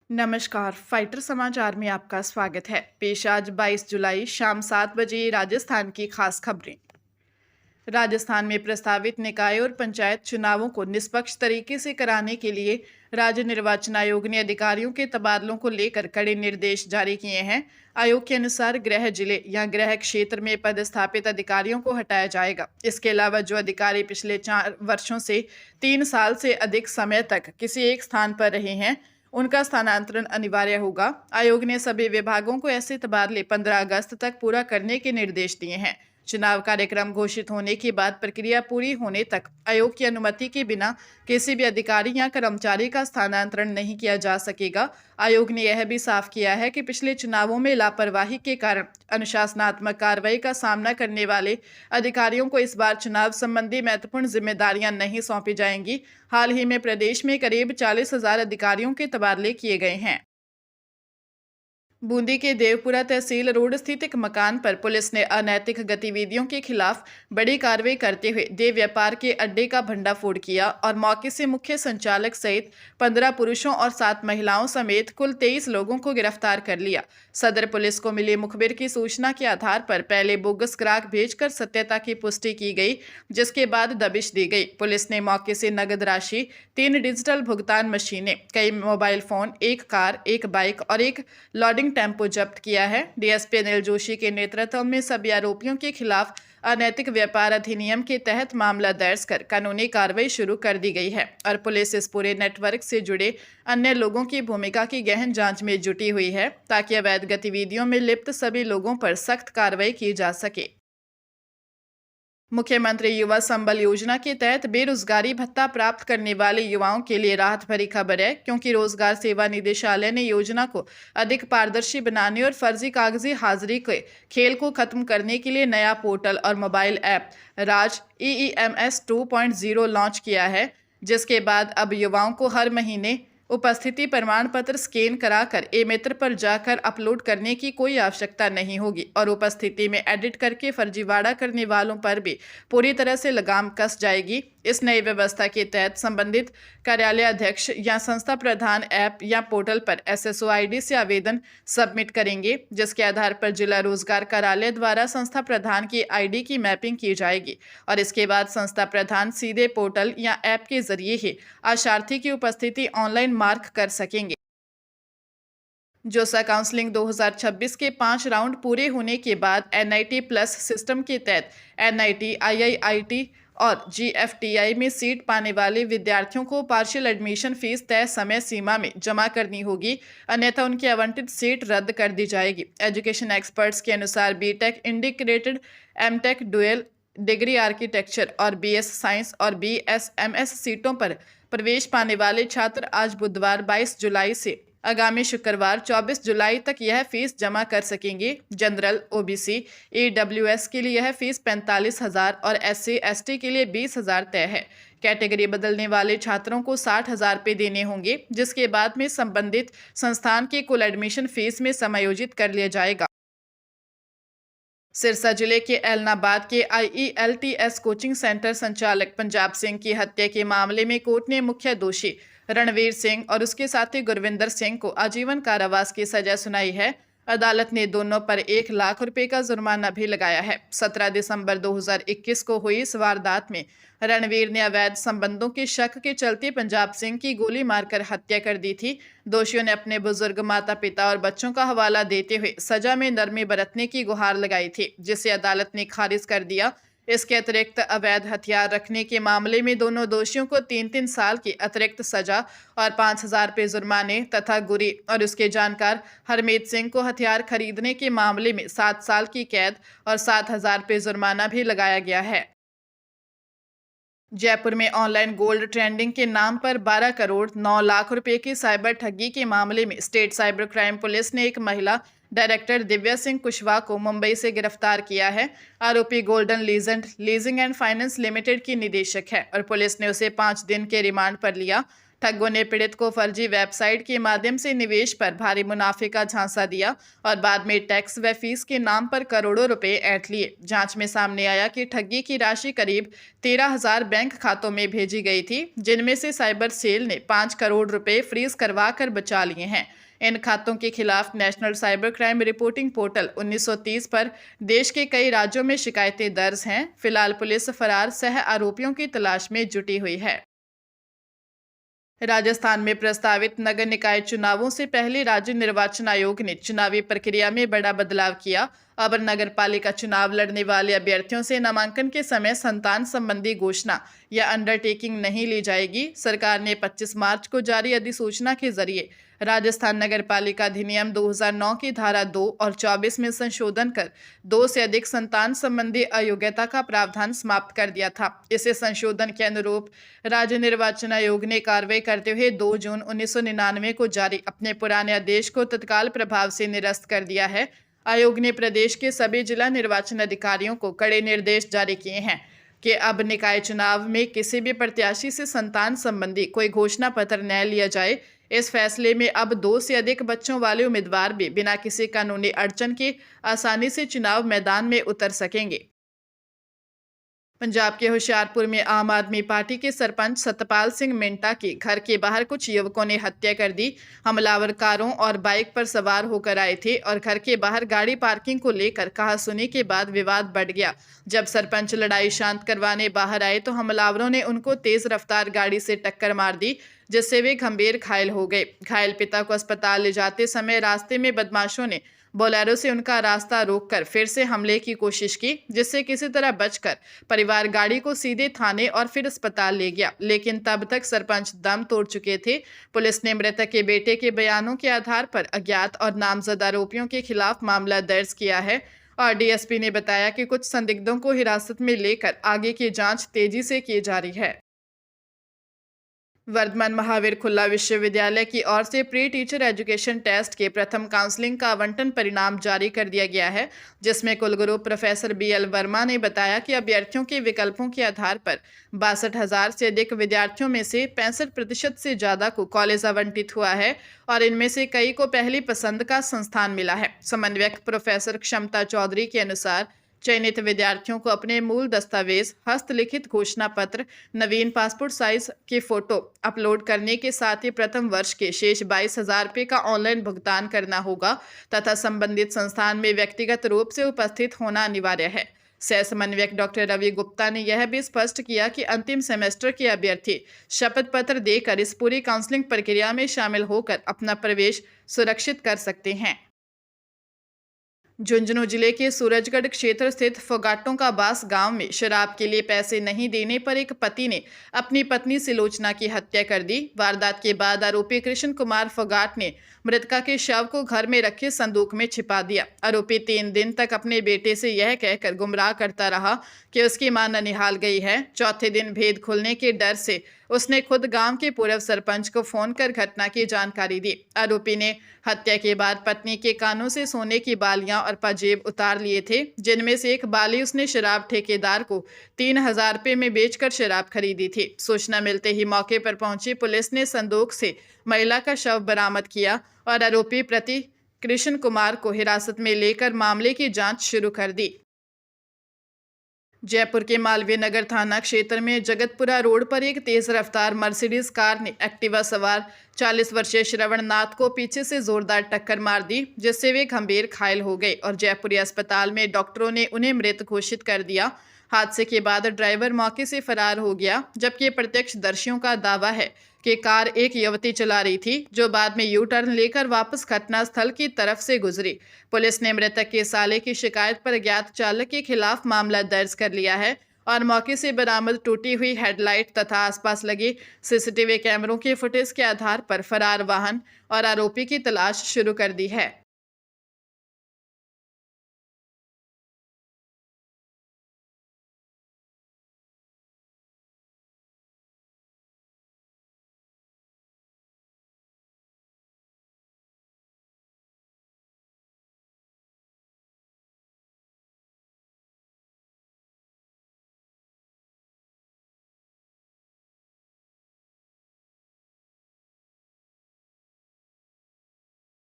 नमस्कार। फाइटर समाचार में आपका स्वागत है। पेश आज 22 जुलाई शाम 7 बजे राजस्थान की खास खबरें। राजस्थान में प्रस्तावित निकाय और पंचायत चुनावों को निष्पक्ष तरीके से कराने के लिए राज्य निर्वाचन आयोग ने अधिकारियों के तबादलों को लेकर कड़े निर्देश जारी किए हैं। आयोग के अनुसार गृह जिले या गृह क्षेत्र में पदस्थापित अधिकारियों को हटाया जाएगा। इसके अलावा जो अधिकारी पिछले 4 वर्षों से 3 साल से अधिक समय तक किसी एक स्थान पर रहे हैं, उनका स्थानांतरण अनिवार्य होगा। आयोग ने सभी विभागों को ऐसे तबादले 15 अगस्त तक पूरा करने के निर्देश दिए हैं। चुनाव कार्यक्रम घोषित होने के बाद प्रक्रिया पूरी होने तक आयोग की अनुमति के बिना किसी भी अधिकारी या कर्मचारी का स्थानांतरण नहीं किया जा सकेगा। आयोग ने यह भी साफ किया है कि पिछले चुनावों में लापरवाही के कारण अनुशासनात्मक कार्रवाई का सामना करने वाले अधिकारियों को इस बार चुनाव संबंधी महत्वपूर्ण जिम्मेदारियां नहीं सौंपी जाएंगी। हाल ही में प्रदेश में करीब 40,000 अधिकारियों के तबादले किए गए हैं। बूंदी के देवपुरा तहसील रोड स्थित एक मकान पर पुलिस ने अनैतिक गतिविधियों के खिलाफ बड़ी कार्रवाई करते हुए देव व्यापार के अड्डे का भंडाफोड़ किया और मौके से मुख्य संचालक सहित 15 पुरुषों और 7 महिलाओं समेत कुल 23 लोगों को गिरफ्तार कर लिया। सदर पुलिस को मिली मुखबिर की सूचना के आधार पर पहले बोगस ग्राहक भेजकर सत्यता की पुष्टि की गई, जिसके बाद दबिश दी गई। पुलिस ने मौके से नगद राशि, 3 डिजिटल भुगतान मशीनें, कई मोबाइल फोन, एक कार, एक बाइक और एक लोडिंग टेम्पो जब्त किया है। डीएसपी अनिल जोशी के नेतृत्व में सभी आरोपियों के खिलाफ अनैतिक व्यापार अधिनियम के तहत मामला दर्ज कर कानूनी कार्रवाई शुरू कर दी गई है और पुलिस इस पूरे नेटवर्क से जुड़े अन्य लोगों की भूमिका की गहन जांच में जुटी हुई है, ताकि अवैध गतिविधियों में लिप्त सभी लोगों पर सख्त कार्रवाई की जा सके। मुख्यमंत्री युवा संबल योजना के तहत बेरोजगारी भत्ता प्राप्त करने वाले युवाओं के लिए राहत भरी खबर है, क्योंकि रोजगार सेवा निदेशालय ने योजना को अधिक पारदर्शी बनाने और फर्जी कागजी हाजिरी के खेल को खत्म करने के लिए नया पोर्टल और मोबाइल ऐप राज EEMS 2.0 लॉन्च किया है, जिसके बाद अब युवाओं को हर महीने उपस्थिति प्रमाण पत्र स्कैन कराकर e-मित्र पर जाकर अपलोड करने की कोई आवश्यकता नहीं होगी और उपस्थिति में एडिट करके फर्जीवाड़ा करने वालों पर भी पूरी तरह से लगाम कस जाएगी। इस नई व्यवस्था के तहत संबंधित कार्यालय अध्यक्ष या संस्था प्रधान ऐप या पोर्टल पर SSO ID से आवेदन सबमिट करेंगे, जिसके आधार पर जिला रोजगार कार्यालय द्वारा संस्था प्रधान की ID की मैपिंग की जाएगी और इसके बाद संस्था प्रधान सीधे पोर्टल या ऐप के जरिए ही आशार्थी की उपस्थिति ऑनलाइन मार्क कर सकेंगे। जोसा काउंसलिंग 2026 के 5 राउंड पूरे होने के बाद NIT प्लस सिस्टम के तहत NIT, IIIT और GFTI में सीट पाने वाले विद्यार्थियों को पार्शियल एडमिशन फीस तय समय सीमा में जमा करनी होगी, अन्यथा उनकी आवंटित सीट रद्द कर दी जाएगी। एजुकेशन एक्सपर्ट्स के अनुसार BTech integrated, MTech dual degree architecture और BS साइंस और BSMS सीटों पर प्रवेश पाने वाले छात्र आज बुधवार 22 जुलाई से आगामी शुक्रवार 24 जुलाई तक यह फीस जमा कर सकेंगे। जनरल, OBC, EWS के लिए यह फीस 45,000 और SC ST के लिए 20,000 तय है। कैटेगरी बदलने वाले छात्रों को 60,000 रुपये देने होंगे, जिसके बाद में संबंधित संस्थान की कुल एडमिशन फीस में समायोजित कर लिया जाएगा। सिरसा जिले के एलनाबाद के IELTS कोचिंग सेंटर संचालक पंजाब सिंह की हत्या के मामले में कोर्ट ने मुख्य दोषी रणवीर सिंह और उसके साथी गुरविंदर सिंह को आजीवन कारावास की सजा सुनाई है। अदालत ने दोनों पर 1 लाख रुपए का जुर्माना भी लगाया है। 17 दिसंबर 2021 को हुई इस वारदात में रणवीर ने अवैध संबंधों के शक के चलते पंजाब सिंह की गोली मारकर हत्या कर दी थी। दोषियों ने अपने बुजुर्ग माता पिता और बच्चों का हवाला देते हुए सजा में नरमी बरतने की गुहार लगाई थी, जिसे अदालत ने खारिज कर दिया। इसके अतिरिक्त अवैध हथियार रखने के मामले में दोनों दोषियों को 3-3 साल की अतिरिक्त सजा और 5,000 रुपये जुर्माने तथा गुरी और उसके जानकार हरमीत सिंह को हथियार खरीदने के मामले में 7 साल की कैद और 7,000 रुपये जुर्माना भी लगाया गया है। जयपुर में ऑनलाइन गोल्ड ट्रेडिंग के नाम पर 12 करोड़ 9 लाख रुपए की साइबर ठगी के मामले में स्टेट साइबर क्राइम पुलिस ने एक महिला डायरेक्टर दिव्या सिंह कुशवाहा को मुंबई से गिरफ्तार किया है। आरोपी golden legend leasing and finance limited की निदेशक है और पुलिस ने उसे 5 दिन के रिमांड पर लिया। ठगों ने पीड़ित को फर्जी वेबसाइट के माध्यम से निवेश पर भारी मुनाफे का झांसा दिया और बाद में टैक्स व फीस के नाम पर करोड़ों रुपए ऐंठ लिए। जांच में सामने आया कि ठगी की राशि करीब 13,000 बैंक खातों में भेजी गई थी, जिनमें से साइबर सेल ने 5 करोड़ रुपए फ्रीज करवा कर बचा लिए हैं। इन खातों के खिलाफ national cyber crime reporting portal 1930 पर देश के कई राज्यों में शिकायतें दर्ज हैं। फिलहाल पुलिस फरार सह आरोपियों की तलाश में जुटी हुई है। राजस्थान में प्रस्तावित नगर निकाय चुनावों से पहले राज्य निर्वाचन आयोग ने चुनावी प्रक्रिया में बड़ा बदलाव किया। अब नगर पालिका चुनाव लड़ने वाले अभ्यर्थियों से नामांकन के समय संतान संबंधी घोषणा या अंडरटेकिंग नहीं ली जाएगी। सरकार ने 25 मार्च को जारी अधिसूचना के जरिए राजस्थान नगर पालिका अधिनियम 2009 की धारा 2 और 24 में संशोधन कर 2 से अधिक संतान संबंधी अयोग्यता का प्रावधान समाप्त कर दिया था। इसे संशोधन के अनुरूप राज्य निर्वाचन आयोग ने कार्रवाई करते हुए 2 जून 1999 को जारी अपने पुराने आदेश को तत्काल प्रभाव से निरस्त कर दिया है। आयोग ने प्रदेश के सभी जिला निर्वाचन अधिकारियों को कड़े निर्देश जारी किए हैं कि अब निकाय चुनाव में किसी भी प्रत्याशी से संतान संबंधी कोई घोषणा पत्र न लिया जाए। इस फैसले में अब 2 से अधिक बच्चों वाले उम्मीदवार भी बिना किसी कानूनी अड़चन के आसानी से चुनाव मैदान में उतर सकेंगे। पंजाब के होशियारपुर में आम आदमी पार्टी के सरपंच सतपाल सिंह मिंटा की घर के बाहर कुछ युवकों ने हत्या कर दी। हमलावर कारों और बाइक पर सवार होकर आए थे और घर के बाहर गाड़ी पार्किंग को लेकर कहासुनी के बाद विवाद बढ़ गया। जब सरपंच लड़ाई शांत करवाने बाहर आए तो हमलावरों ने उनको तेज रफ्तार गाड़ी से टक्कर मार दी, जिससे वे गंभीर घायल हो गए। घायल पिता को अस्पताल ले जाते समय रास्ते में बदमाशों ने बोलेरो से उनका रास्ता रोककर फिर से हमले की कोशिश की, जिससे किसी तरह बचकर परिवार गाड़ी को सीधे थाने और फिर अस्पताल ले गया, लेकिन तब तक सरपंच दम तोड़ चुके थे। पुलिस ने मृतक के बेटे के बयानों के आधार पर अज्ञात और नामजद आरोपियों के खिलाफ मामला दर्ज किया है और डीएसपी ने बताया कि कुछ संदिग्धों को हिरासत में लेकर आगे की जांच तेजी से की जा रही है। वर्धमान महावीर खुल्ला विश्वविद्यालय की ओर से प्री टीचर एजुकेशन टेस्ट के प्रथम काउंसलिंग का आवंटन परिणाम जारी कर दिया गया है, जिसमें कुलगुरु प्रोफेसर बीएल वर्मा ने बताया कि अभ्यर्थियों के विकल्पों के आधार पर 62,000 से अधिक विद्यार्थियों में से 65% से ज़्यादा को कॉलेज आवंटित हुआ है और इनमें से कई को पहली पसंद का संस्थान मिला है। समन्वयक प्रोफेसर क्षमता चौधरी के अनुसार चयनित विद्यार्थियों को अपने मूल दस्तावेज, हस्तलिखित घोषणा पत्र, नवीन पासपोर्ट साइज के फोटो अपलोड करने के साथ ही प्रथम वर्ष के शेष 22,000 रुपये का ऑनलाइन भुगतान करना होगा तथा संबंधित संस्थान में व्यक्तिगत रूप से उपस्थित होना अनिवार्य है। सह समन्वयक डॉक्टर रवि गुप्ता ने यह भी स्पष्ट किया कि अंतिम सेमेस्टर के अभ्यर्थी शपथ पत्र देकर इस पूरी काउंसलिंग प्रक्रिया में शामिल होकर अपना प्रवेश सुरक्षित कर सकते हैं। झुंझुनू जिले के सूरजगढ़ क्षेत्र स्थित फोगाटों का बास गांव में शराब के लिए पैसे नहीं देने पर एक पति ने अपनी पत्नी सिलोचना की हत्या कर दी। वारदात के बाद आरोपी कृष्ण कुमार फोगाट ने मृतका के शव को घर में रखे संदूक में छिपा दिया। आरोपी 3 दिन तक अपने बेटे से यह कहकर गुमराह करता रहा कि उसकी मां ननिहाल गई है। चौथे दिन भेद खुलने के डर से उसने खुद गांव के पूर्व सरपंच को फोन कर घटना की जानकारी दी। आरोपी ने हत्या के बाद पत्नी के कानों से सोने की बालियां और पाजेब उतार लिए थे, जिनमें से एक बाली उसने शराब ठेकेदार को 3,000 रुपये में बेचकर शराब खरीदी थी। सूचना मिलते ही मौके पर पहुंची पुलिस ने संदूक से महिला का शव बरामद किया और आरोपी प्रति कृष्ण कुमार को हिरासत में लेकर मामले की जांच शुरू कर दी। जयपुर के मालवीय नगर थाना क्षेत्र में जगतपुरा रोड पर एक तेज रफ्तार मर्सिडीज कार ने एक्टिवा सवार 40 वर्षीय श्रवण नाथ को पीछे से जोरदार टक्कर मार दी, जिससे वे गंभीर घायल हो गए और जयपुरी अस्पताल में डॉक्टरों ने उन्हें मृत घोषित कर दिया। हादसे के बाद ड्राइवर मौके से फरार हो गया, जबकि प्रत्यक्षदर्शियों का दावा है कि कार एक युवती चला रही थी जो बाद में यू टर्न लेकर वापस घटनास्थल की तरफ से गुजरी। पुलिस ने मृतक के साले की शिकायत पर अज्ञात चालक के खिलाफ मामला दर्ज कर लिया है और मौके से बरामद टूटी हुई हेडलाइट तथा आसपास लगे सीसीटीवी कैमरों के फुटेज के आधार पर फरार वाहन और आरोपी की तलाश शुरू कर दी है।